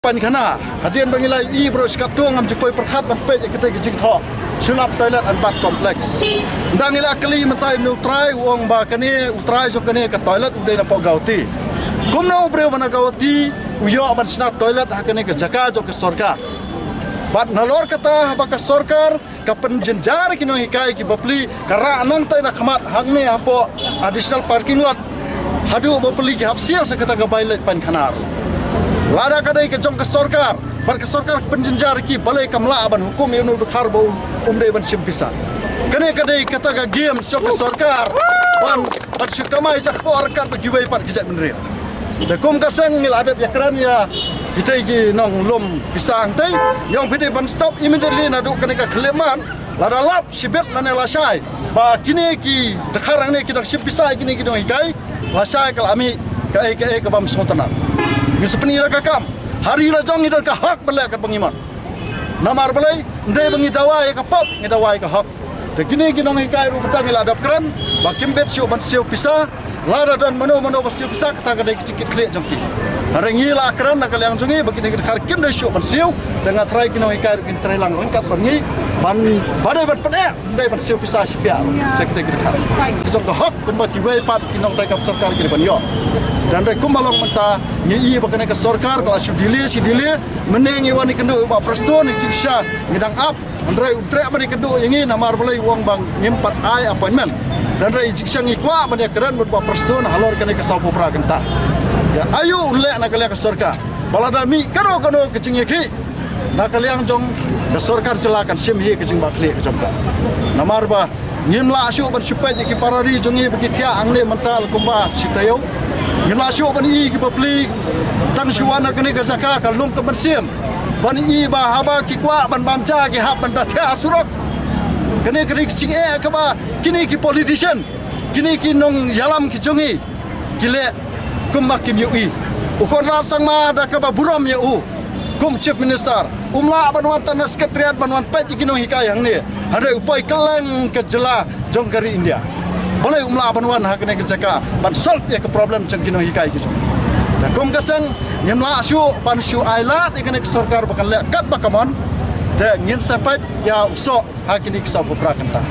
Pankana, hadian bangilai bro skatung am jepoi perkhat ban pe kita gijing tho sulap toilet and bath complex dangila kali matai neutrai wong ba kane utrai jo kane ka toilet udai na pogauti kumna obre wana gauti uyo ban snap toilet hakane ka jaka jo ke sarkar bat nalor kata ba ka sarkar ka penjenjar kino hikai ki bapli kara anang tai na khamat hangne apo additional parking lot hadu bapli ki hapsiau sekata ga bailet pankanar lada kadai ke jong ke sarkar bar ke sarkar penjenjar ki balai kamla ban hukum yunu dukhar bau umdai ban simpisa kane kadai kata ka game sok ke sarkar ban syukamai jak po arkat bagi wai pat kijak benri de kum kasang ngil adat yakran ya kita gi nong lom pisang tai yang pide ban stop immediately nadu kane ka kleman lada lap sibet lane lasai ba kini ki dekharang ne kita simpisa kini ki dong hikai lasai kal ami ka bam sotana Sepenira kakam hari lajong idal ka hak belak kat pengiman namar belai ndai bengi dawai ka pop ngidawai ka hak te kini ginong hikai ru betang ila adap kran ba kimbet siu ban siu pisah lada dan mano siu pisah kata kadai kecikit klik jongki harengi la kran nakal yang jungi begini khar kim dai siu ban siu dengan trai ginong hikai ru kin trelang rengkat bengi ban badai ban pene ndai ban siu pisah spia sekte kita khar jong ka hak kumba ki wei pat ginong trai kap sarkar ki ban yo dan rekum malong menta nyi bakane ke sarkar kalau si dili menengi wani kendo ba presto ni ciksha ngidang up andre utre abani kendo yangi namar belai wong bang nyimpat ai appointment dan re ciksha ngi kwa bani keren ba presto halor kane ke sapo pra genta ya ayu unle na kale ke sarkar balada mi kano kecing ki na kaliang jong ke sarkar celakan sim hi kecing bakli ke jongka namar ba nyimla asu ban supaya ki parari jongi begitia angle mental kumba sitayo Ngila syuk bani ki bapli tang syuana kene ke zaka kalum ke bersim bani ba haba ki kwa ban bamja ki hab ban datha surok kene ke sing ke ba kini ki politician kini ki nong yalam ki jongi kile kumak ki ui ukon ra sang ma da ka ba buram ya kum chief minister umla ban wan tan sekretariat ban wan pe ki nong hikayang ni hare upai keleng ke jela jong kari India boleh umla banwan hakne ke jaka ban solve ya ke problem cengkino hikai gitu da kum kasang nyemla syu ban syu ailat ikane ke sarkar bakal lekat bakamon da ngin sapat ya usok hakini ke sapo prakanta